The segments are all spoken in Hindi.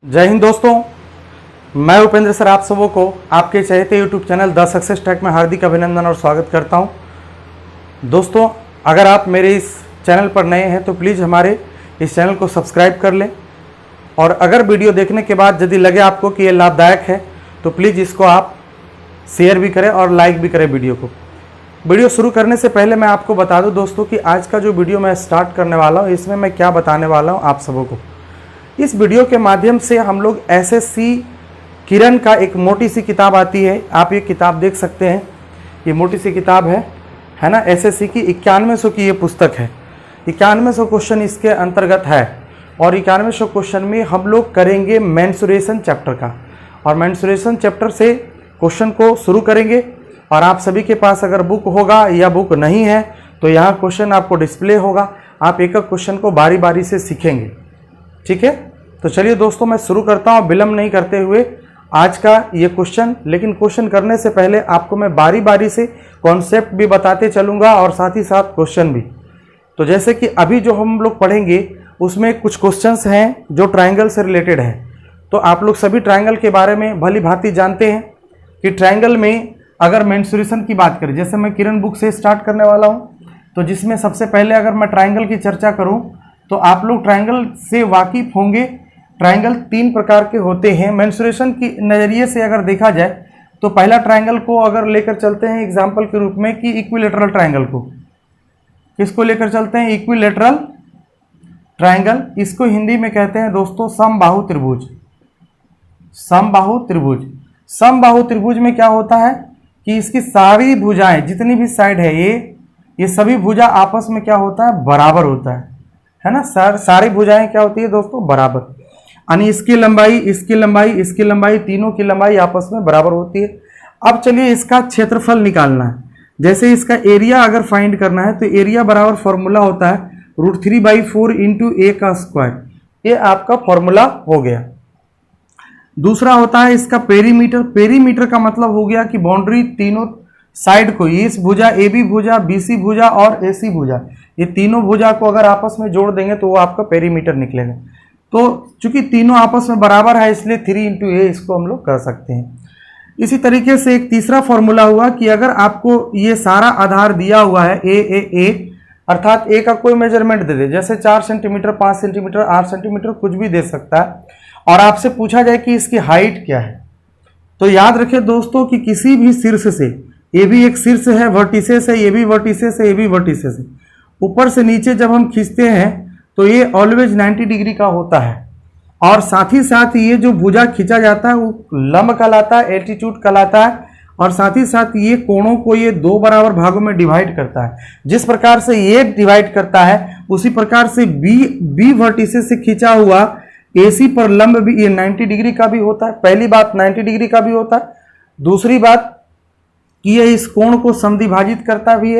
जय हिंद दोस्तों, मैं उपेंद्र सर आप सबों को आपके चहेते YouTube channel the Success Track में हार्दिक अभिनंदन और स्वागत करता हूं। दोस्तों, अगर आप मेरे इस चैनल पर नए हैं तो प्लीज़ हमारे इस चैनल को सब्सक्राइब कर लें और अगर वीडियो देखने के बाद यदि लगे आपको कि ये लाभदायक है तो प्लीज़ इसको आप शेयर भी करें और लाइक भी करें वीडियो को। वीडियो शुरू करने से पहले मैं आपको बता दूं दोस्तों कि आज का जो वीडियो मैं स्टार्ट करने वाला हूँ इसमें मैं क्या बताने वाला हूँ आप सबों को। इस वीडियो के माध्यम से हम लोग एसएससी किरण का एक मोटी सी किताब आती है, आप ये किताब देख सकते हैं, ये मोटी सी किताब है ना, एसएससी की 9100 की ये पुस्तक है। 9100 क्वेश्चन इसके अंतर्गत है और 9100 क्वेश्चन में हम लोग करेंगे मेंसुरेशन चैप्टर का और मेंसुरेशन चैप्टर से क्वेश्चन को शुरू करेंगे। और आप सभी के पास अगर बुक होगा या बुक नहीं है तो यहाँ क्वेश्चन आपको डिस्प्ले होगा, आप एक एक क्वेश्चन को बारी बारी से सीखेंगे। ठीक है, तो चलिए दोस्तों मैं शुरू करता हूँ विलंब नहीं करते हुए आज का ये क्वेश्चन। लेकिन क्वेश्चन करने से पहले आपको मैं बारी बारी से कॉन्सेप्ट भी बताते चलूँगा और साथ ही साथ क्वेश्चन भी। तो जैसे कि अभी जो हम लोग पढ़ेंगे उसमें कुछ क्वेश्चंस हैं जो ट्रायंगल से रिलेटेड है। तो आप लोग सभी ट्रायंगल के बारे में भली भांति जानते हैं कि ट्रायंगल में अगर मेंसुरेशन की बात करें, जैसे मैं किरण बुक से स्टार्ट करने वाला हूँ, तो जिसमें सबसे पहले अगर मैं ट्रायंगल की चर्चा करूँ तो आप लोग ट्रायंगल से वाकिफ होंगे। ट्रायंगल 3 प्रकार के होते हैं। मेंसुरेशन की नज़रिए से अगर देखा जाए तो पहला ट्रायंगल को अगर लेकर चलते हैं एग्जाम्पल के रूप में कि इक्विलेटरल ट्रायंगल को, किसको लेकर चलते हैं? Equilateral triangle. इसको हिंदी में कहते हैं दोस्तों समबाहु त्रिभुज। समबाहु त्रिभुज। समबाहु त्रिभुज में क्या होता है कि इसकी सारी भुजाएं, जितनी भी साइड है ये सभी भुजा आपस में क्या होता है? बराबर होता है ना। सारी भुजाएं क्या होती है दोस्तों? बराबर। यानी इसकी लंबाई, इसकी लंबाई, इसकी लंबाई, तीनों की लंबाई आपस में बराबर होती है। अब चलिए इसका क्षेत्रफल निकालना है। जैसे इसका एरिया अगर फाइंड करना है तो एरिया बराबर फॉर्मूला होता है √3/4 इंटू ए का स्क्वायर। ये आपका फॉर्मूला हो गया। दूसरा होता है इसका पेरीमीटर। पेरीमीटर का मतलब हो गया कि बाउंड्री तीनों साइड को, इस भुजा AB भुजा, BC भुजा और AC भुजा, ये तीनों भुजा को अगर आपस में जोड़ देंगे तो वो आपका पेरीमीटर निकलेगा। तो चूंकि तीनों आपस में बराबर है इसलिए 3 इंटू ए इसको हम लोग कर सकते हैं। इसी तरीके से एक तीसरा फॉर्मूला हुआ कि अगर आपको ये सारा आधार दिया हुआ है ए अर्थात ए का कोई मेजरमेंट दे दे, जैसे 4 सेंटीमीटर, 5 सेंटीमीटर, 8 सेंटीमीटर, कुछ भी दे सकता है, और आपसे पूछा जाए कि इसकी हाइट क्या है, तो याद रखें दोस्तों कि किसी भी शीर्ष से, ये भी एक शीर्ष है, वर्टिसेस है, ये भी वर्टिसेस है, ये भी वर्टिसेस है, ऊपर से नीचे जब हम खींचते हैं तो ये ऑलवेज 90 डिग्री का होता है। और साथ ही साथ ये जो भुजा खींचा जाता है वो लंब कहलाता है, एल्टीट्यूड कहलाता है, और साथ ही साथ ये कोणों को ये 2 बराबर भागों में डिवाइड करता है। जिस प्रकार से ये डिवाइड करता है उसी प्रकार से बी वर्टिसेस से खींचा हुआ AC पर लंब भी ये 90 डिग्री का भी होता है। पहली बात 90 डिग्री का भी होता है, दूसरी बात कि ये इस कोण को समद्विभाजित करता भी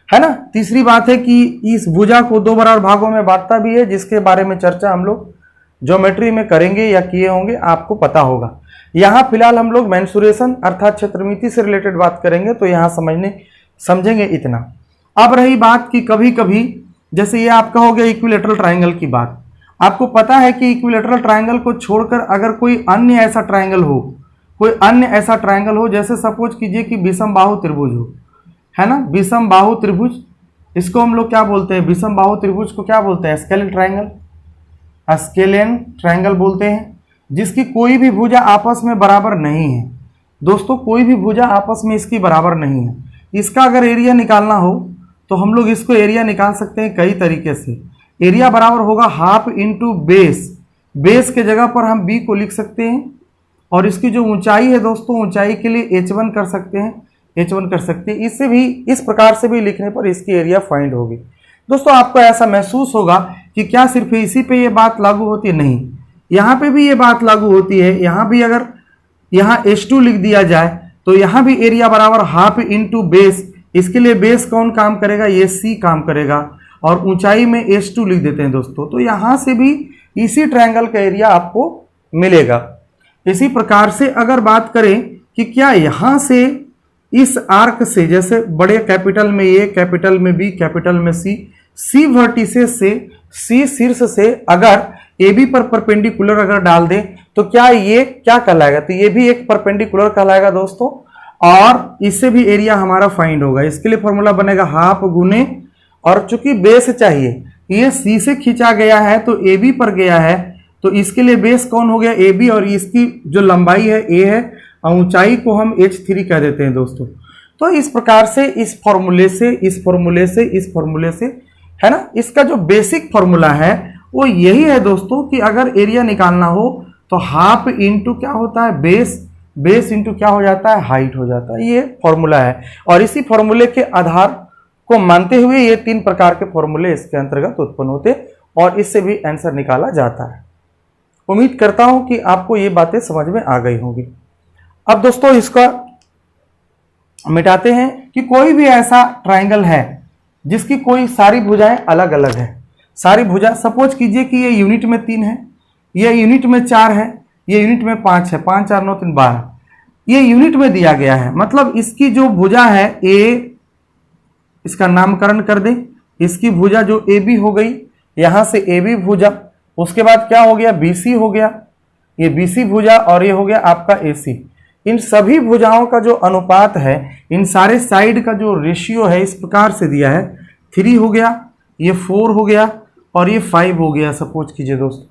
है ना। तीसरी बात है कि इस भुजा को 2 बराबर भागों में बांटता भी है, जिसके बारे में चर्चा हम लोग ज्योमेट्री में करेंगे या किए होंगे, आपको पता होगा। यहाँ फिलहाल हम लोग मेंसुरेशन अर्थात क्षेत्रमिति से रिलेटेड बात करेंगे, तो यहाँ समझेंगे इतना। अब रही बात कि कभी कभी जैसे ये आपका हो गया इक्विलेटरल ट्रायंगल की बात, आपको पता है कि इक्विलेटरल ट्रायंगल को छोड़कर अगर कोई अन्य ऐसा ट्रायंगल हो, कोई अन्य ऐसा ट्रायंगल हो, जैसे सपोज कीजिए कि विषम बाहु त्रिभुज हो, है ना, विषम बाहु त्रिभुज, इसको हम लोग क्या बोलते हैं? विषम बाहु त्रिभुज को क्या बोलते हैं? Scalene triangle. स्केलेन ट्रायंगल बोलते हैं, जिसकी कोई भी भुजा आपस में बराबर नहीं है दोस्तों, कोई भी भुजा आपस में इसकी बराबर नहीं है। इसका अगर एरिया निकालना हो तो हम लोग इसको एरिया निकाल सकते हैं कई तरीके से। एरिया बराबर होगा हाफ इंटू बेस। बेस के जगह पर हम b को लिख सकते हैं, और इसकी जो ऊंचाई है दोस्तों, ऊंचाई के लिए h1 कर सकते हैं, h1 कर सकते हैं। इससे भी, इस प्रकार से भी लिखने पर इसकी एरिया फाइंड होगी। दोस्तों आपको ऐसा महसूस होगा कि क्या सिर्फ इसी पे ये बात लागू होती है? नहीं, यहाँ पे भी ये बात लागू होती है। यहाँ भी अगर यहाँ H2 लिख दिया जाए तो यहाँ भी एरिया बराबर हाफ इंटू बेस। इसके लिए बेस कौन काम करेगा? ये C काम करेगा, और ऊंचाई में H2 लिख देते हैं दोस्तों। तो यहाँ से भी इसी ट्रायंगल का एरिया आपको मिलेगा। इसी प्रकार से अगर बात करें कि क्या यहाँ से इस आर्क से, जैसे बड़े कैपिटल में A, कैपिटल में B, कैपिटल में C, सी वर्टिसेस से, सी शीर्ष से अगर ए बी पर परपेंडिकुलर अगर डाल दें तो क्या ये क्या कहलाएगा, तो ये भी एक परपेंडिकुलर कहलाएगा दोस्तों, और इससे भी एरिया हमारा फाइंड होगा। इसके लिए फॉर्मूला बनेगा हाफ गुने, और चूंकि बेस चाहिए, ये सी से खींचा गया है तो ए बी पर गया है, तो इसके लिए बेस कौन हो गया, ए बी, और इसकी जो लंबाई है ए है और ऊंचाई को हम h3 कह देते हैं दोस्तों। तो इस प्रकार से इस फॉर्मूले से, इस फॉर्मूले से, इस फॉर्मूले से, है ना, इसका जो बेसिक फॉर्मूला है वो यही है दोस्तों कि अगर एरिया निकालना हो तो हाफ इंटू क्या होता है, बेस, बेस इंटू क्या हो जाता है, हाइट हो जाता है। ये फॉर्मूला है, और इसी फॉर्मूले के आधार को मानते हुए ये 3 प्रकार के फॉर्मूले इसके अंतर्गत उत्पन्न होते और इससे भी आंसर निकाला जाता है। उम्मीद करता हूं कि आपको ये बातें समझ में आ गई होंगी। अब दोस्तों इसका मिटाते हैं कि कोई भी ऐसा ट्राइंगल है जिसकी कोई सारी भुजाएं अलग अलग है। सारी भुजा, सपोज कीजिए कि ये यूनिट में 3 है, ये यूनिट में 4 है, ये यूनिट में 5 है, 5 4 9 3 12, ये यूनिट में दिया गया है। मतलब इसकी जो भुजा है ए, इसका नामकरण कर दें, इसकी भुजा जो ए बी हो गई, यहां से ए बी भुजा, उसके बाद क्या हो गया, बी सी हो गया, ये बी सी भुजा, और ये हो गया आपका ए सी। इन सभी भुजाओं का जो अनुपात है, इन सारे साइड का जो रेशियो है इस प्रकार से दिया है, 3 हो गया, ये 4 हो गया, और ये 5 हो गया सपोज कीजिए दोस्तों।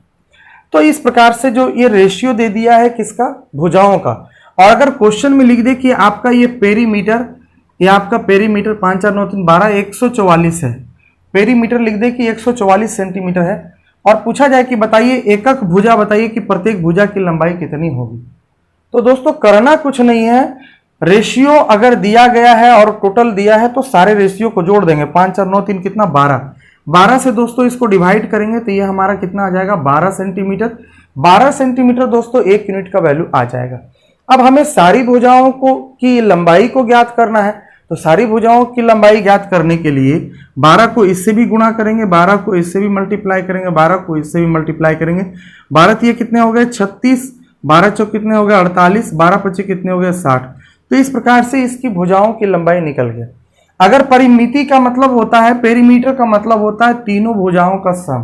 तो इस प्रकार से जो ये रेशियो दे दिया है किसका, भुजाओं का। और अगर क्वेश्चन में लिख दे कि आपका ये पेरीमीटर, ये आपका पेरीमीटर 5 4 9 3 12 144 है, पेरीमीटर लिख दे कि 144 सेंटीमीटर है, और पूछा जाए कि बताइए एकक भुजा बताइए कि प्रत्येक भुजा की लंबाई कितनी होगी। तो दोस्तों करना कुछ नहीं है, रेशियो अगर दिया गया है और टोटल दिया है तो सारे रेशियो को जोड़ देंगे। 5 4 9 3 कितना, 12, 12 से दोस्तों इसको डिवाइड करेंगे तो ये हमारा कितना आ जाएगा, 12 सेंटीमीटर। 12 सेंटीमीटर दोस्तों 1 यूनिट का वैल्यू आ जाएगा। अब हमें सारी भुजाओं को की लंबाई को ज्ञात करना है, तो सारी भुजाओं की लंबाई ज्ञात करने के लिए 12 को इससे भी गुणा करेंगे, 12 को इससे भी मल्टीप्लाई करेंगे, 12 को इससे भी मल्टीप्लाई करेंगे। 12 ये कितने हो गए, 36, 12 चौक कितने हो गए, 48, 12 पच्चीस कितने हो गए, 60। तो इस प्रकार से इसकी भुजाओं की लंबाई निकल गया। अगर परिमिति का मतलब होता है, पेरीमीटर का मतलब होता है तीनों भुजाओं का सम।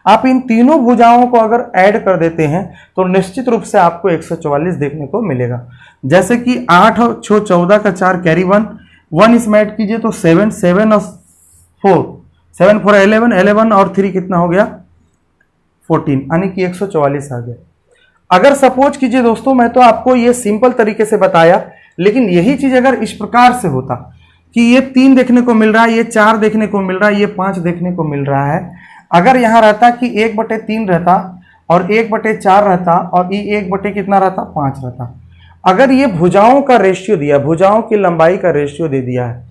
आप इन तीनों भुजाओं को अगर ऐड कर देते हैं तो निश्चित रूप से आपको 144 देखने को मिलेगा। जैसे कि 8 और 6 14 का 4 कैरी 1 इसमें ऐड कीजिए तो 7 7 और 4 7 4 11 11 और 3 कितना हो गया 14, यानी कि 144 आ गया। अगर सपोज कीजिए दोस्तों, मैं तो आपको ये सिंपल तरीके से बताया, लेकिन यही चीज अगर इस प्रकार से होता कि ये 3 देखने को मिल रहा है, ये 4 देखने को मिल रहा है, ये 5 देखने को मिल रहा है, अगर यहां रहता कि 1/3 रहता और 1/4 रहता और ये 1/ कितना रहता 5 रहता, अगर ये भुजाओं का रेशियो दिया, भुजाओं की लंबाई का रेशियो दे दिया है,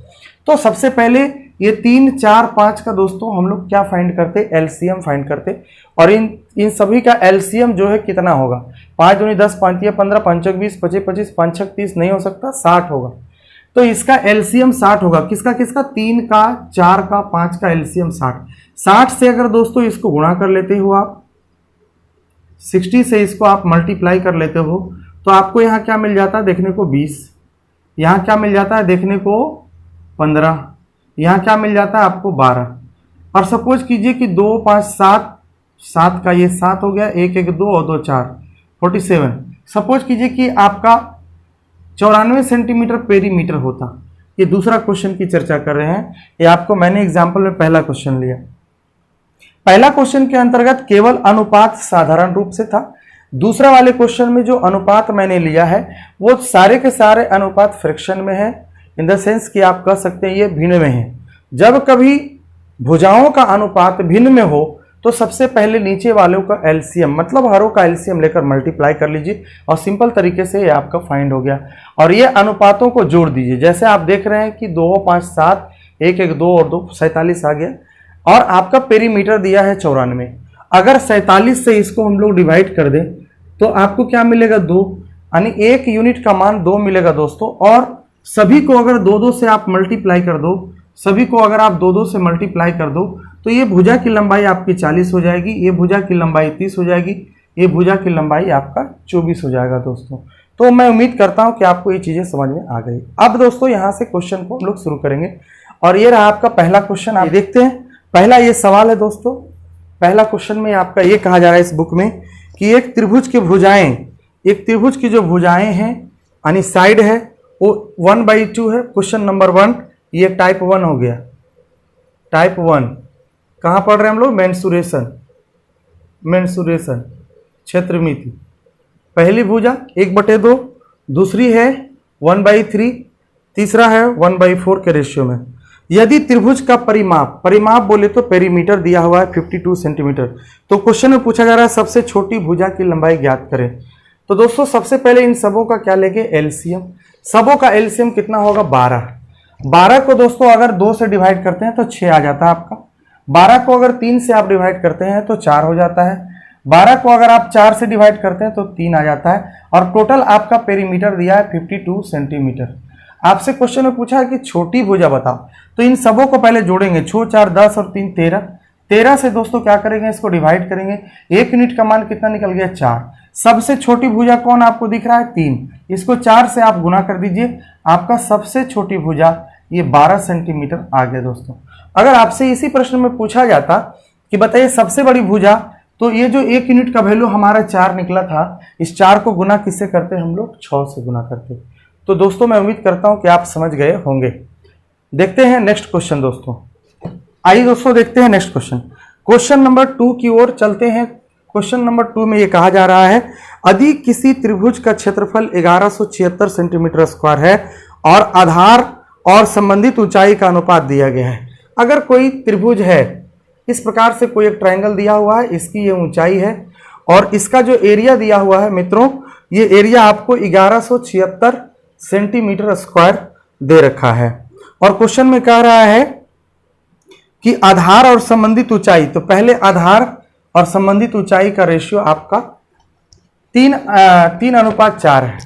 तो सबसे पहले ये 3 4 5 का दोस्तों हम लोग क्या फाइंड करते, एलसीएम फाइंड करते। और इन सभी का एलसीएम जो है कितना होगा, 5 दूनी 10, 5 या 15, 5 चौक 20, 25 25, 5 छक 30 नहीं हो सकता, 60 होगा। तो इसका एलसीएम 60 होगा। किसका किसका, 3 का, 4 का, 5 का एलसीएम 60। 60 से अगर दोस्तों इसको गुणा कर लेते हो आप, 60 से इसको आप मल्टीप्लाई कर लेते हो, तो आपको यहाँ क्या मिल जाता है देखने को 20, यहाँ क्या मिल जाता है देखने को 15, यहाँ क्या मिल जाता है आपको 12। और सपोज कीजिए कि 2 5 7, 7 का ये 7 हो गया, 1 1 2 और 2 4 47। सपोज कीजिए कि आपका 94 सेंटीमीटर पेरीमीटर होता। ये दूसरा क्वेश्चन की चर्चा कर रहे हैं, ये आपको मैंने एग्जाम्पल में पहला क्वेश्चन लिया। पहला क्वेश्चन के अंतर्गत केवल अनुपात साधारण रूप से था। दूसरा वाले क्वेश्चन में जो अनुपात मैंने लिया है वो सारे के सारे अनुपात फ्रैक्शन में है, इन द सेंस कि आप कह सकते हैं ये भिन्न में है। जब कभी भुजाओं का अनुपात भिन्न में हो तो सबसे पहले नीचे वालों का एलसीएम मतलब हरों का एलसीएम लेकर मल्टीप्लाई कर लीजिए और सिंपल तरीके से ये आपका फाइंड हो गया। और ये अनुपातों को जोड़ दीजिए, जैसे आप देख रहे हैं कि 2 5 7 1 1 2 और 2 47 आ गया। और आपका पेरीमीटर दिया है 94। अगर 47 से इसको हम लोग डिवाइड कर दें तो आपको क्या मिलेगा 2, यानी 1 यूनिट का मान 2 मिलेगा दोस्तों। और सभी को अगर 2 2 से आप मल्टीप्लाई कर दो, सभी को अगर आप 2 2 से मल्टीप्लाई कर दो तो ये भुजा की लंबाई आपकी 40 हो जाएगी, ये भुजा की लंबाई 30 हो जाएगी, ये भुजा की लंबाई आपका 24 हो जाएगा दोस्तों। तो मैं उम्मीद करता हूं कि आपको ये चीजें समझ में आ गई। अब दोस्तों यहां से क्वेश्चन को हम लोग शुरू करेंगे और ये रहा आपका पहला क्वेश्चन, आप देखते हैं। पहला ये सवाल है दोस्तों, पहला क्वेश्चन में आपका ये कहा जा रहा है इस बुक में कि एक त्रिभुज की भुजाएं, एक त्रिभुज की जो भुजाएं हैं यानी साइड है वो 1/2 है। क्वेश्चन नंबर 1 ये टाइप 1 हो गया। टाइप 1 कहाँ पढ़ रहे हैं हम लोग? मेंसुरेशन, मेंसुरेशन क्षेत्रमिति। पहली भुजा 1/2, दूसरी है 1/3, तीसरा है 1/4 के रेशियो में। यदि त्रिभुज का परिमाप, परिमाप बोले तो पेरीमीटर दिया हुआ है 52 सेंटीमीटर, तो क्वेश्चन में पूछा जा रहा है सबसे छोटी भुजा की लंबाई ज्ञात करें। तो दोस्तों सबसे पहले इन सबों का क्या लेंगे? एलसीएम। सबों का एलसीएम कितना होगा? 12। 12 को दोस्तों अगर 2 से डिवाइड करते हैं तो 6 आ जाता है आपका। 12 को अगर 3 से आप डिवाइड करते हैं तो 4 हो जाता है। 12 को अगर आप 4 से डिवाइड करते हैं तो 3 आ जाता है। और टोटल आपका पेरीमीटर दिया है 52 सेंटीमीटर। आपसे क्वेश्चन में पूछा है कि छोटी भुजा बताओ, तो इन सबों को पहले जोड़ेंगे। 6 4 10 और 3 13। 13 से दोस्तों क्या करेंगे? इसको डिवाइड करेंगे। 1 यूनिट का मान कितना निकल गया? 4। सबसे छोटी भुजा कौन आपको दिख रहा है? 3। इसको 4 से आप गुना कर दीजिए, आपका सबसे छोटी भुजा ये 12 सेंटीमीटर आ गया दोस्तों। अगर आपसे इसी प्रश्न में पूछा जाता कि बताइए सबसे बड़ी भुजा, तो ये जो 1 यूनिट का वैल्यू हमारा 4 निकला था, इस 4 को गुना किससे करते हम लोग? 6 से गुना करते। तो दोस्तों मैं उम्मीद करता हूं कि आप समझ गए होंगे। देखते हैं नेक्स्ट क्वेश्चन दोस्तों। आइए दोस्तों देखते हैं नेक्स्ट क्वेश्चन। क्वेश्चन नंबर 2 की ओर चलते हैं। क्वेश्चन नंबर 2 में ये कहा जा रहा है यदि किसी त्रिभुज का क्षेत्रफल 1176 सेंटीमीटर स्क्वायर है और आधार और संबंधित ऊंचाई का अनुपात दिया गया है। अगर कोई त्रिभुज है, इस प्रकार से कोई एक ट्रायंगल दिया हुआ है, इसकी ये ऊंचाई है और इसका जो एरिया दिया हुआ है मित्रों, ये एरिया आपको 1176 सेंटीमीटर स्क्वायर दे रखा है। और क्वेश्चन में कह रहा है कि आधार और संबंधित ऊंचाई, तो पहले आधार और संबंधित ऊंचाई का रेशियो आपका 3:4 है।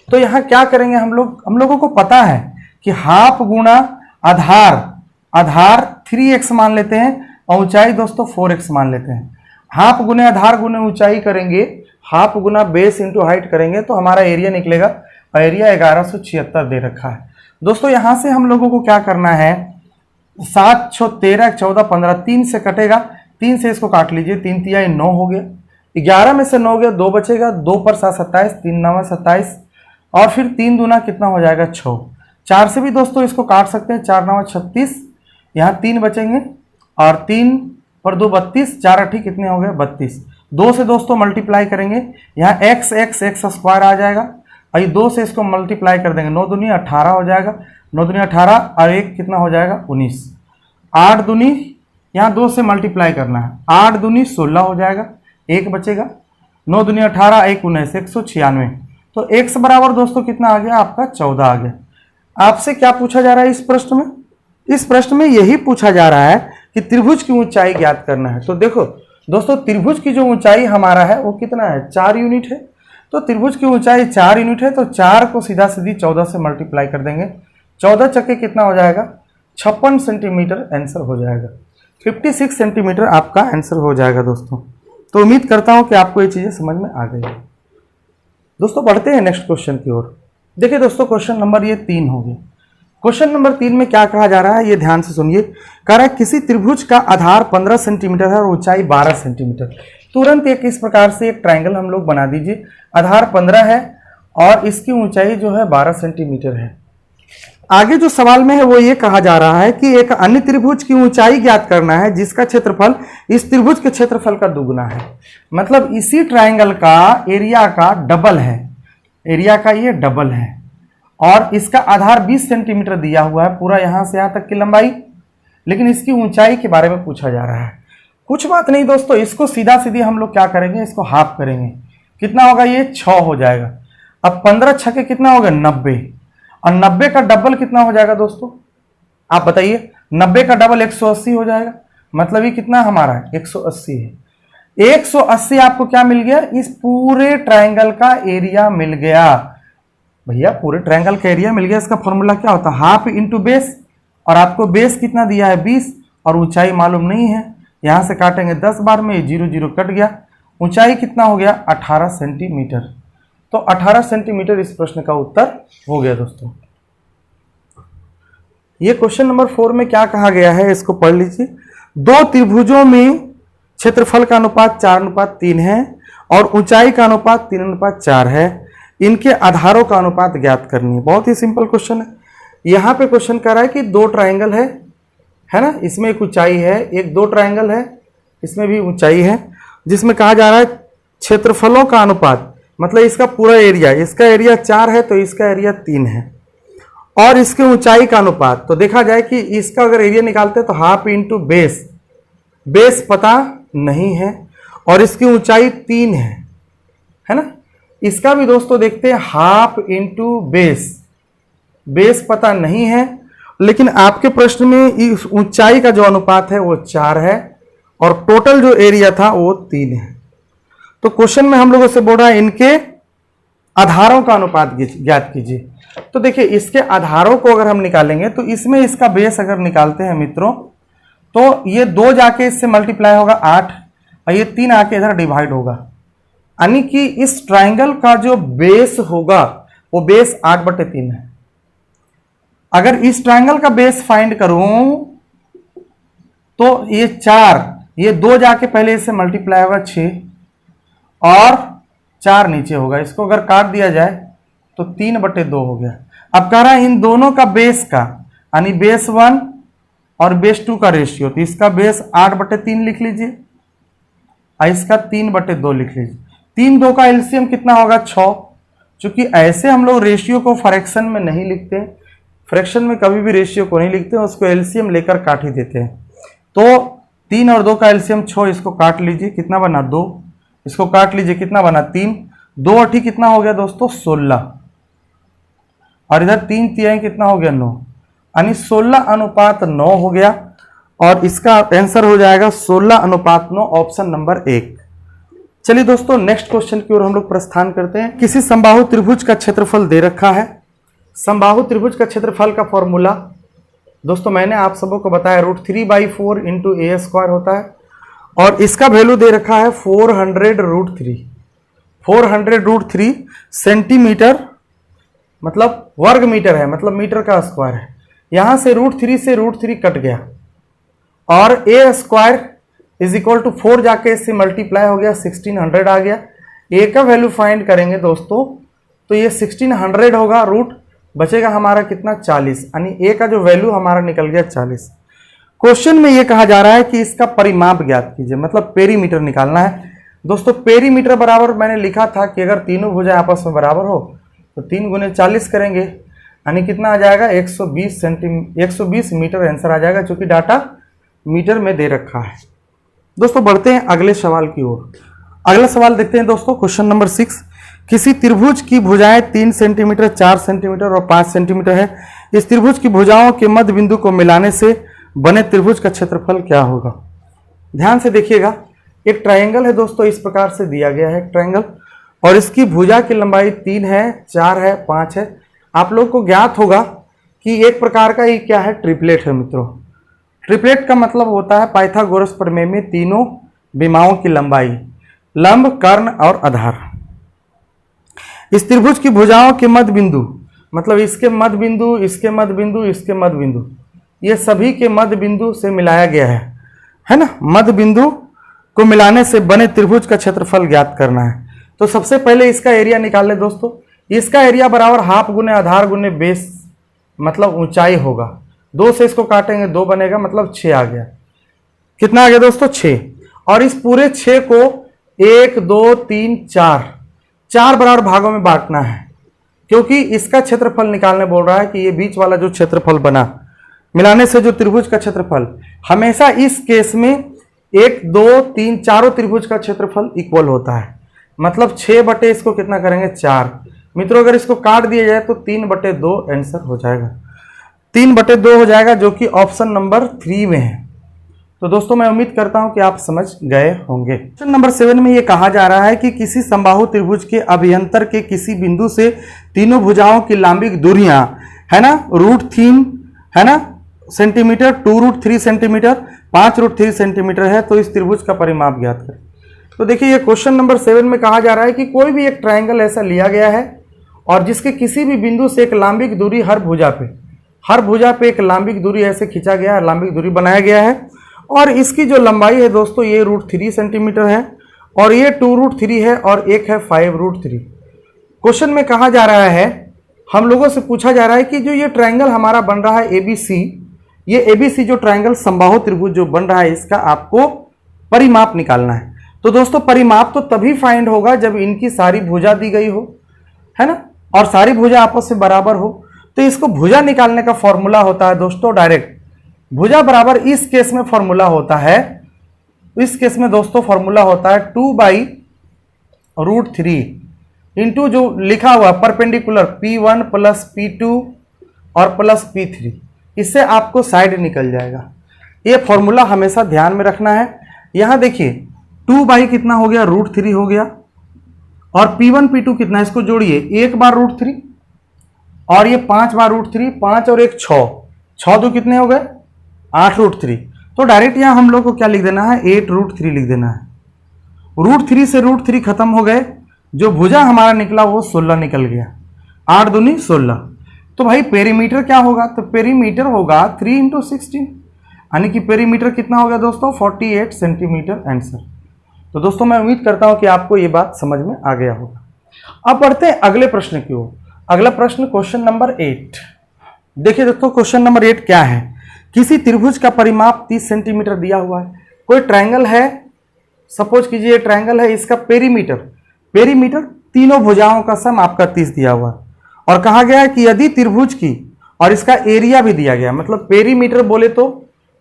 तो यहां क्या करेंगे हम लोगों को पता है कि हाफ गुना आधार 3x मान लेते हैं और ऊंचाई दोस्तों 4x मान लेते हैं। हाफ गुने आधार गुने ऊंचाई करेंगे, हाफ गुना बेस इंटू हाइट करेंगे तो हमारा एरिया निकलेगा। एरिया 1176 दे रखा है दोस्तों। यहां से हम लोगों को क्या करना है? 7 6 13 14 15, 3 से कटेगा, 3 से इसको काट लीजिए, 3 तिया 9 हो गया। 11 में से 9 गया, 2 बचेगा, 2 पर 7 27, 3 9 27 और फिर 3 दूना कितना हो जाएगा? 6। 4 से भी दोस्तों इसको काट सकते हैं, 4 9 36, यहाँ 3 बचेंगे और 3 पर 2 32, 4 8 कितने हो गए? 32। 2 से दोस्तों मल्टीप्लाई करेंगे, यहाँ x स्क्वायर आ जाएगा और ये 2 से इसको मल्टीप्लाई कर देंगे, 9 दूनी 18 हो जाएगा, 9 दूनी 18 और 1 कितना हो जाएगा? 19। 8 दूनी यहाँ 2 से मल्टीप्लाई करना है, 8 दूनी 16 हो जाएगा, 1 बचेगा, 9 दूनी 18 1 19 196। तो x बराबर दोस्तों कितना आ गया? आपका 14 आ गया। आपसे क्या पूछा जा रहा है इस प्रश्न में? इस प्रश्न में यही पूछा जा रहा है कि त्रिभुज की ऊंचाई ज्ञात करना है। तो देखो दोस्तों त्रिभुज की जो ऊंचाई हमारा है वो कितना है? 4 यूनिट है। तो त्रिभुज की ऊंचाई 4 यूनिट है, तो 4 को सीधा सीधी 14 से मल्टीप्लाई कर देंगे। 14 चक्के कितना हो जाएगा? 56 सेंटीमीटर आंसर हो जाएगा। 56 सेंटीमीटर आपका आंसर हो जाएगा दोस्तों। तो उम्मीद करता हूं कि आपको ये चीजें समझ में आ गई। दोस्तों बढ़ते हैं नेक्स्ट क्वेश्चन की ओर। देखिए दोस्तों क्वेश्चन नंबर ये 3 हो गया। क्वेश्चन नंबर 3 में क्या कहा जा रहा है ये ध्यान से सुनिए। कह रहा है किसी त्रिभुज का आधार 15 सेंटीमीटर है और ऊंचाई 12 सेंटीमीटर। तुरंत एक इस प्रकार से एक ट्रायंगल हम लोग बना दीजिए। आधार 15 है और इसकी ऊंचाई जो है 12 सेंटीमीटर है। आगे जो सवाल में है वो ये कहा जा रहा है कि एक अन्य त्रिभुज की ऊंचाई ज्ञात करना है जिसका क्षेत्रफल इस त्रिभुज के क्षेत्रफल का दुगुना है। मतलब इसी ट्रायंगल का एरिया का डबल है, एरिया का ये डबल है और इसका आधार 20 सेंटीमीटर दिया हुआ है, पूरा यहां से यहां तक की लंबाई। लेकिन इसकी ऊंचाई के बारे में पूछा जा रहा है। कुछ बात नहीं दोस्तों, इसको सीधा सीधी हम लोग क्या करेंगे? इसको हाफ करेंगे। कितना होगा? ये 6 हो जाएगा। अब 15 छक्के कितना होगा? 90 और 90 का डबल कितना हो जाएगा दोस्तों? आप बताइए। 90 का डबल 180 हो जाएगा। मतलब ये कितना हमारा है? 180 है। 180 आपको क्या मिल गया? इस पूरे ट्रायंगल का एरिया मिल गया। भैया पूरे ट्रायंगल का एरिया मिल गया। इसका फॉर्मूला क्या होता है? हाफ इंटू बेस, और आपको बेस कितना दिया है? 20 और ऊंचाई मालूम नहीं है। यहां से काटेंगे 10 बार में, 0 0 कट गया। ऊंचाई कितना हो गया? 18 सेंटीमीटर। तो 18 सेंटीमीटर इस प्रश्न का उत्तर हो गया दोस्तों। ये क्वेश्चन नंबर 4 में क्या कहा गया है इसको पढ़ लीजिए। दो त्रिभुजों में क्षेत्रफल का अनुपात 4:3 है और ऊंचाई का अनुपात 3:4 है। इनके आधारों का अनुपात ज्ञात करनी है। बहुत ही सिंपल क्वेश्चन है। यहाँ पे क्वेश्चन कर रहा है कि दो ट्राइंगल है ना, इसमें एक ऊंचाई है, एक दो ट्राइंगल है, इसमें भी ऊंचाई है, जिसमें कहा जा रहा है क्षेत्रफलों का अनुपात, मतलब इसका पूरा एरिया, इसका एरिया 4 है तो इसका एरिया 3 है, और इसके ऊंचाई का अनुपात। तो देखा जाए कि इसका अगर एरिया निकालते हैं तो हाफ इंटू बेस, बेस पता नहीं है, और इसकी ऊंचाई 3 है ना। इसका भी दोस्तों देखते हैं, हाफ इंटू बेस, बेस पता नहीं है, लेकिन आपके प्रश्न में इस ऊंचाई का जो अनुपात है वो 4 है और टोटल जो एरिया था वो 3 है। तो क्वेश्चन में हम लोगों से बोल रहा है इनके आधारों का अनुपात ज्ञात कीजिए। तो देखिए इसके आधारों को अगर हम निकालेंगे तो इसमें इसका बेस अगर निकालते हैं मित्रों, तो ये 2 जाके इससे मल्टीप्लाई होगा 8 और ये 3 आके इधर डिवाइड होगा, यानी कि इस ट्राइंगल का जो बेस होगा वो बेस 8/3 है। अगर इस ट्राइंगल का बेस फाइंड करूं तो ये 4, ये 2 जाके पहले इससे मल्टीप्लाई होगा 6 और 4 नीचे होगा, इसको अगर काट दिया जाए तो 3/2 हो गया। अब कह रहा है इन दोनों का बेस का, यानी बेस 1 और बेस 2 का रेशियो, तो इसका बेस 8/3 लिख लीजिए और इसका 3/2 लिख लीजिए। 3 2 का एलसीएम कितना होगा 6। चूंकि ऐसे हम लोग रेशियो को फ्रैक्शन में नहीं लिखते, फ्रैक्शन में कभी भी रेशियो को नहीं लिखते, उसको एलसीएम लेकर काट ही देते हैं। तो 3 और 2 का एलसीएम 6, इसको काट लीजिए, कितना बना 2, इसको काट लीजिए, कितना बना 3, 2 8 कितना हो गया दोस्तों 16, और इधर 3 3 कितना हो गया 9, यानी 16:9 हो गया, और इसका आंसर हो जाएगा 16:9, ऑप्शन नंबर 1। चलिए दोस्तों नेक्स्ट क्वेश्चन की ओर हम लोग प्रस्थान करते हैं। किसी समबाहु त्रिभुज का क्षेत्रफल दे रखा है। समबाहु त्रिभुज का क्षेत्रफल का फॉर्मूला दोस्तों मैंने आप सबों को बताया, √3/4 × a² होता है, और इसका वैल्यू दे रखा है 400√3, 400√3 सेंटीमीटर, मतलब वर्ग मीटर है, मतलब मीटर का स्क्वायर है। यहां से √3 से √3 कट गया, और a² = 4 जाके इससे मल्टीप्लाई हो गया, 1600 आ गया। a का वैल्यू फाइंड करेंगे दोस्तों तो ये 1600 होगा, रूट बचेगा हमारा कितना 40, यानी a का जो वैल्यू हमारा निकल गया 40। क्वेश्चन में ये कहा जा रहा है कि इसका परिमाप ज्ञात कीजिए, मतलब पेरीमीटर निकालना है। दोस्तों पेरीमीटर बराबर मैंने लिखा था कि अगर तीनों भुजाएं आपस में बराबर हो तो 3 × 40 करेंगे, यानी कितना आ जाएगा 120 मीटर आंसर आ जाएगा, चूंकि डाटा मीटर में दे रखा है। दोस्तों बढ़ते हैं अगले सवाल की ओर। अगला सवाल देखते हैं दोस्तों, क्वेश्चन नंबर 6। किसी त्रिभुज की भुजाएं 3 सेंटीमीटर, 4 सेंटीमीटर और 5 सेंटीमीटर है। इस त्रिभुज की भुजाओं के मध्य बिंदु को मिलाने से बने त्रिभुज का क्षेत्रफल क्या होगा। ध्यान से देखिएगा, एक ट्रायंगल है दोस्तों, इस प्रकार से दिया गया है ट्रायंगल, और इसकी भुजा की लंबाई 3 है, 4 है, 5 है। आप लोग को ज्ञात होगा कि एक प्रकार का ये क्या है, ट्रिपलेट है मित्रों। ट्रिपलेट का मतलब होता है पाइथागोरस प्रमेय में तीनों विमाओं की लंबाई, लंब, कर्ण और आधार। इस त्रिभुज की भुजाओं के मध्य बिंदु, मतलब इसके मध्य बिंदु, इसके मध्य बिंदु, इसके मध्य बिंदु, ये सभी के मध्य बिंदु से मिलाया गया है ना। मध्य बिंदु को मिलाने से बने त्रिभुज का क्षेत्रफल ज्ञात करना है। तो सबसे पहले इसका एरिया निकाल ले दोस्तों। इसका एरिया बराबर हाफ गुने आधार गुने बेस, मतलब ऊंचाई होगा। 2 से इसको काटेंगे 2 बनेगा, मतलब 6 आ गया। कितना आ गया दोस्तों 6, और इस पूरे 6 को 1 2 3 4 बराबर भागों में बांटना है, क्योंकि इसका क्षेत्रफल निकालने बोल रहा है कि ये बीच वाला जो क्षेत्रफल बना मिलाने से जो त्रिभुज का क्षेत्रफल, हमेशा इस केस में 1 2 3 चारों त्रिभुज का क्षेत्रफल इक्वल होता है, मतलब 6 बटे इसको कितना करेंगे 4। मित्रों अगर इसको काट दिया जाए तो 3/2 आंसर हो जाएगा, 3/2 हो जाएगा, जो कि ऑप्शन नंबर 3 में है। तो दोस्तों मैं उम्मीद करता हूं कि आप समझ गए होंगे। क्वेश्चन नंबर 7 में ये कहा जा रहा है कि किसी समबाहु त्रिभुज के अभ्यंतर के किसी बिंदु से तीनों भुजाओं की लंबिक दूरियां है ना, √3 है ना सेंटीमीटर, 2√3 सेंटीमीटर, 5√3 सेंटीमीटर है। तो इस त्रिभुज का परिमाप ज्ञात करें। तो देखिए ये क्वेश्चन नंबर 7 में कहा जा रहा है कि कोई भी एक ट्रायंगल ऐसा लिया गया है और जिसके किसी भी बिंदु से एक लंबिक दूरी हर भुजा पे एक लंबिक दूरी ऐसे खींचा गया है, लंबिक दूरी बनाया गया है, और इसकी जो लंबाई है दोस्तों ये √3 सेंटीमीटर है, और ये 2√3 है, और एक है 5√3। क्वेश्चन में कहा जा रहा है, हम लोगों से पूछा जा रहा है कि जो ये ट्रायंगल हमारा बन रहा है ABC, ये ABC जो ट्रायंगल समबाहु त्रिभुज जो बन रहा है, इसका आपको परिमाप निकालना है। तो दोस्तों परिमाप तो तभी फाइंड होगा जब इनकी सारी भुजा दी गई हो, है ना, और सारी भुजा आपस में बराबर हो। तो इसको भुजा निकालने का फॉर्मूला होता है दोस्तों डायरेक्ट, भुजा बराबर इस केस में फॉर्मूला होता है, इस केस में दोस्तों फॉर्मूला होता है 2/√3 इंटू जो लिखा हुआ परपेंडिकुलर P1 प्लस P2 और प्लस P3, इससे आपको साइड निकल जाएगा। ये फॉर्मूला हमेशा ध्यान में रखना है। यहां देखिए 2 कितना हो गया, √3 हो गया, और P1 P2 कितना, इसको जोड़िए, 1 बार √3 और ये 5 बार √3, 5 और 1 6, 6 2 कितने हो गए, 8√3। तो डायरेक्ट यहां हम लोग को क्या लिख देना है, 8√3 लिख देना है। √3 से √3 खत्म हो गए, जो भुजा हमारा निकला वो 16 निकल गया, 8 दूनी 16। तो भाई पेरीमीटर क्या होगा, तो पेरीमीटर होगा 3 × 16, यानी कि पेरीमीटर कितना हो गया दोस्तों, 48 सेंटीमीटर आंसर। तो दोस्तों मैं उम्मीद करता हूं कि आपको ये बात समझ में आ गया होगा। अब बढ़ते हैं अगले प्रश्न की ओर। अगला प्रश्न क्वेश्चन नंबर 8। देखिए दोस्तों क्वेश्चन नंबर 8 क्या है, किसी त्रिभुज का परिमाप 30 सेंटीमीटर दिया हुआ है। कोई ट्रायंगल है, सपोज कीजिए ट्रायंगल है, इसका पेरीमीटर तीनों भुजाओं का सम आपका 30 दिया हुआ है, और कहा गया है कि यदि त्रिभुज की, और इसका एरिया भी दिया गया, मतलब पेरीमीटर बोले तो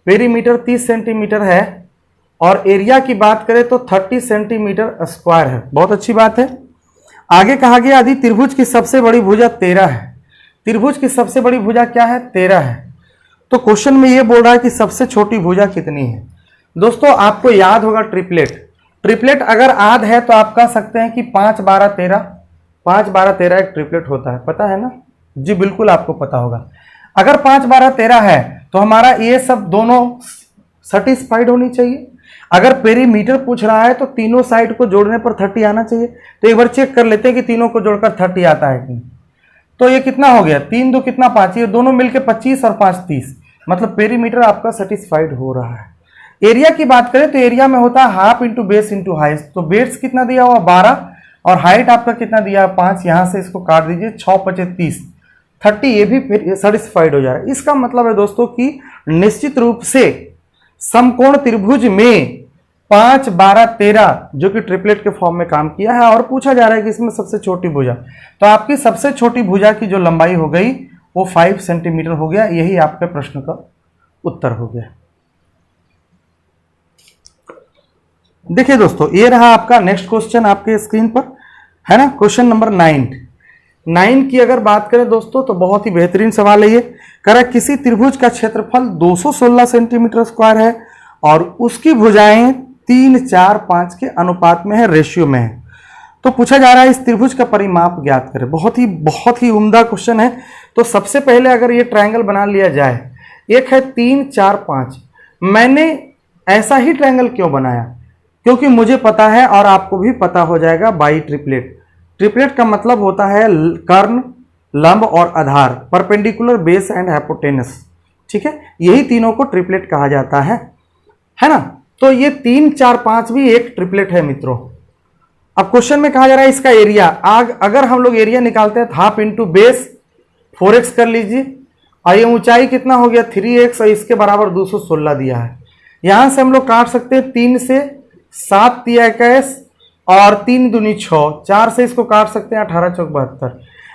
पेरीमीटर 30 सेंटीमीटर है, और एरिया की बात करें तो 30 सेंटीमीटर स्क्वायर है। बहुत अच्छी बात है। आगे कहा गया यदि त्रिभुज की सबसे बड़ी भुजा 13 है, त्रिभुज की सबसे बड़ी भुजा क्या है, 13 है। तो क्वेश्चन में ये बोल रहा है कि सबसे छोटी भुजा कितनी है। दोस्तों आपको याद होगा ट्रिपलेट अगर आध है तो आप कह सकते हैं कि 5 12 13, 5 12 13 एक ट्रिपलेट होता है, पता है ना जी, बिल्कुल आपको पता होगा। अगर 5 12 13 है तो हमारा ये सब दोनों सेटिस्फाइड होनी चाहिए। अगर पेरीमीटर पूछ रहा है तो तीनों साइड को जोड़ने पर 30 आना चाहिए। तो एक बार चेक कर लेते हैं कि तीनों को जोड़कर 30 आता है कि नहीं। तो ये कितना हो गया, 3 2 कितना 5, ये दोनों मिलकर 25 और 5 30, मतलब पेरीमीटर आपका सेटिस्फाइड हो रहा है। एरिया की बात करें तो एरिया में होता है half into base into height. तो बेस कितना दिया हुआ 12, और हाइट आपका कितना दिया 5, यहां से इसको काट दीजिए, 6 5 30, 30, ये भी फिर सेटिस्फाइड हो जाएगा। इसका मतलब है दोस्तों कि निश्चित रूप से समकोण त्रिभुज में 5 12 13 जो कि ट्रिपलेट के फॉर्म में काम किया है, और पूछा जा रहा है कि इसमें सबसे छोटी भुजा, तो आपकी सबसे छोटी भुजा की जो लंबाई हो गई वो 5 सेंटीमीटर हो गया। यही आपके प्रश्न का उत्तर हो गया। देखिए दोस्तों ये रहा आपका नेक्स्ट क्वेश्चन आपके स्क्रीन पर, है ना, क्वेश्चन नंबर 9 की अगर बात करें दोस्तों तो बहुत ही बेहतरीन सवाल है ये। कह रहा किसी त्रिभुज का क्षेत्रफल 216 सेंटीमीटर स्क्वायर है और उसकी भुजाएं 3 4 5 के अनुपात में है, रेशियो में है। तो पूछा जा रहा है इस त्रिभुज का परिमाप ज्ञात करें। बहुत ही उम्दा क्वेश्चन है। तो सबसे पहले अगर ये ट्रायंगल बना लिया जाए, एक है 3 4 5। मैंने ऐसा ही ट्रायंगल क्यों बनाया, क्योंकि मुझे पता है और आपको भी पता हो जाएगा बाई ट्रिपलेट। ट्रिपलेट का मतलब होता है कर्ण, लंब और आधार, परपेंडिकुलर, बेस एंड हाइपोटेनस। ठीक है, यही तीनों को ट्रिपलेट कहा जाता है ना। तो ये 3 4 5 भी एक ट्रिपलेट है मित्रों। अब क्वेश्चन में कहा जा रहा है इसका एरिया, अगर हम लोग एरिया निकालते हैं हाफ इंटू बेस 4x कर लीजिए, और ये ऊंचाई कितना हो गया 3x, और इसके बराबर 216 दिया है। यहां से हम लोग काट सकते हैं 3 से 7 3 21 और 3 दूनी 6, 4 से इसको काट सकते हैं 18 चौक 72,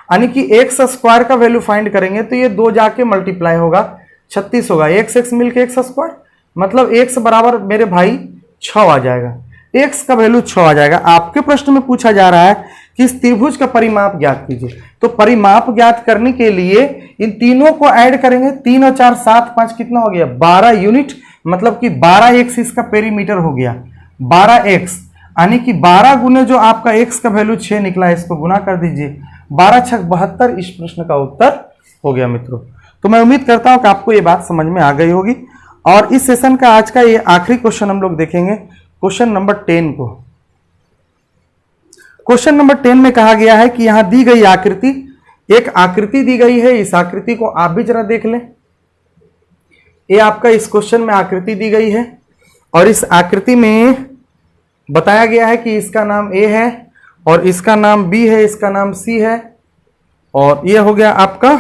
यानी कि एक्स स्क्वायर का वैल्यू फाइंड करेंगे तो ये 2 जाके मल्टीप्लाई होगा 36 होगा, x मिलके एक्स स्क्वायर, मतलब x बराबर मेरे भाई 6 आ जाएगा, x का वैल्यू 6 आ जाएगा। आपके प्रश्न में पूछा जा रहा है कि इस त्रिभुज का परिमाप ज्ञात कीजिए। तो परिमाप ज्ञात करने के लिए इन तीनों को ऐड करेंगे, 3 और 4 7 5 कितना हो गया 12 यूनिट, मतलब कि 12x इसका पेरीमीटर हो गया 12x, यानी कि 12 गुने जो आपका x का वैल्यू 6 निकला है, इसको गुना कर दीजिए, 12 6 72 इस प्रश्न का उत्तर हो गया मित्रों। तो मैं उम्मीद करता हूं कि आपको ये बात समझ में आ गई होगी। और इस सेशन का आज का ये आखिरी क्वेश्चन हम लोग देखेंगे, क्वेश्चन नंबर 10 को। क्वेश्चन नंबर 10 में कहा गया है कि यहां दी गई आकृति, एक आकृति दी गई है, इस आकृति को आप भी जरा देख लें। ये आपका इस क्वेश्चन में आकृति दी गई है, और इस आकृति में बताया गया है कि इसका नाम ए है और इसका नाम बी है, इसका नाम सी है और ये हो गया आपका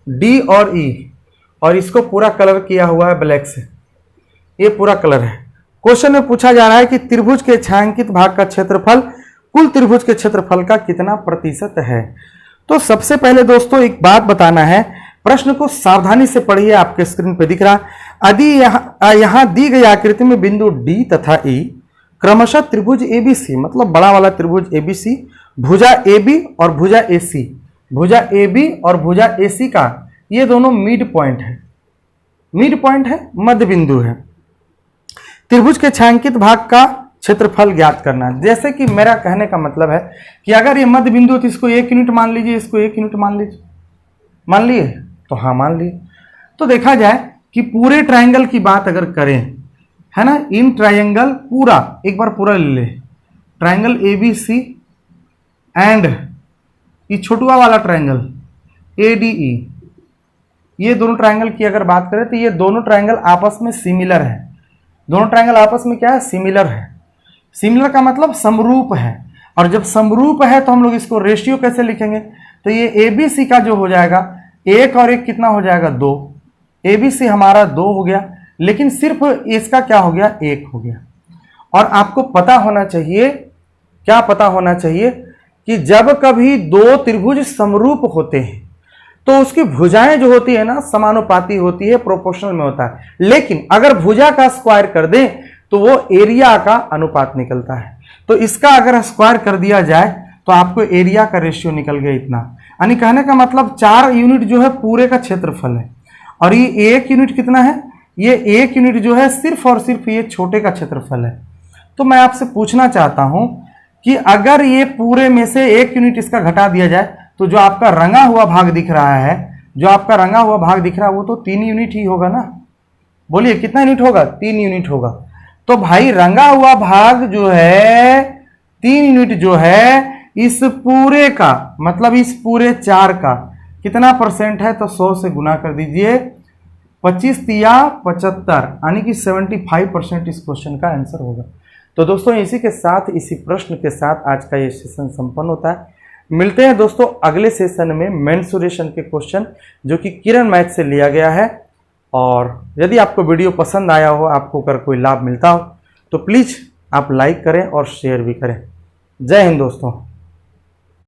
डी और ई, और इसको पूरा कलर किया हुआ है ब्लैक से, ये पूरा कलर है। क्वेश्चन में पूछा जा रहा है कि त्रिभुज के छायांकित भाग का क्षेत्रफल कुल त्रिभुज के क्षेत्रफल का कितना प्रतिशत है। तो सबसे पहले दोस्तों एक बात बताना है, प्रश्न को सावधानी से पढ़िए, आपके स्क्रीन पे दिख रहा। यदि यहां दी गई आकृति में बिंदु डी तथा ई क्रमशः त्रिभुज एबीसी, मतलब बड़ा वाला त्रिभुज एबीसी, भुजा एबी और भुजा एसी, भुजा एबी और भुजा एसी का ये दोनों मिड पॉइंट है, मिड पॉइंट है, मध्य बिंदु है। त्रिभुज के छायांकित भाग का क्षेत्रफल ज्ञात करना। जैसे कि मेरा कहने का मतलब है कि अगर ये मध्य बिंदु है तो इसको 1 यूनिट मान लीजिए, इसको 1 यूनिट मान लीजिए, मान लिए तो हाँ मान लिए। तो देखा जाए कि पूरे ट्रायंगल की बात अगर करें, है ना, इन ट्रायंगल पूरा एक बार पूरा ले ले, ट्रायंगल एबीसी एंड ये छोटुआ वाला ट्रायंगल एडीई, ये दोनों ट्रायंगल की अगर बात करें तो ये दोनों ट्रायंगल आपस में सिमिलर है। दोनों ट्रायंगल आपस में क्या है, सिमिलर है। सिमिलर का मतलब समरूप है, और जब समरूप है तो हम लोग इसको रेशियो कैसे लिखेंगे, तो ये एबीसी का जो हो जाएगा 1 और 1 कितना हो जाएगा 2, एबीसी हमारा 2 हो गया, लेकिन सिर्फ इसका क्या हो गया 1 हो गया। और आपको पता होना चाहिए, क्या पता होना चाहिए कि जब कभी दो त्रिभुज समरूप होते हैं तो उसकी भुजाएं जो होती है ना समानुपाती होती है, प्रोपोर्शनल में होता है। लेकिन अगर भुजा का स्क्वायर कर दें तो वो एरिया का अनुपात निकलता है। तो इसका अगर स्क्वायर कर दिया जाए तो आपको एरिया का रेशियो निकल गया इतना। यानी कहने का मतलब 4 यूनिट जो है पूरे का क्षेत्रफल है, और ये 1 यूनिट कितना है, ये 1 यूनिट जो है सिर्फ और सिर्फ ये छोटे का क्षेत्रफल है। तो मैं आपसे पूछना चाहता हूं कि अगर ये पूरे में से 1 यूनिट इसका घटा दिया जाए तो जो आपका रंगा हुआ भाग दिख रहा है, जो आपका रंगा हुआ भाग दिख रहा है वो तो 3 यूनिट ही होगा ना। बोलिए कितना यूनिट होगा, 3 यूनिट होगा। तो भाई रंगा हुआ भाग जो है 3 यूनिट जो है इस पूरे का, मतलब इस पूरे 4 का कितना परसेंट है, तो 100 से गुना कर दीजिए, 25 तिया 75, यानी कि 75% इस क्वेश्चन का आंसर होगा। तो दोस्तों इसी के साथ, इसी प्रश्न के साथ आज का ये सेशन संपन्न होता है। मिलते हैं दोस्तों अगले सेशन में मेंसुरेशन के क्वेश्चन जो कि किरण मैथ से लिया गया है। और यदि आपको वीडियो पसंद आया हो, आपको अगर कोई लाभ मिलता हो तो प्लीज़ आप लाइक करें और शेयर भी करें। जय हिंद दोस्तों।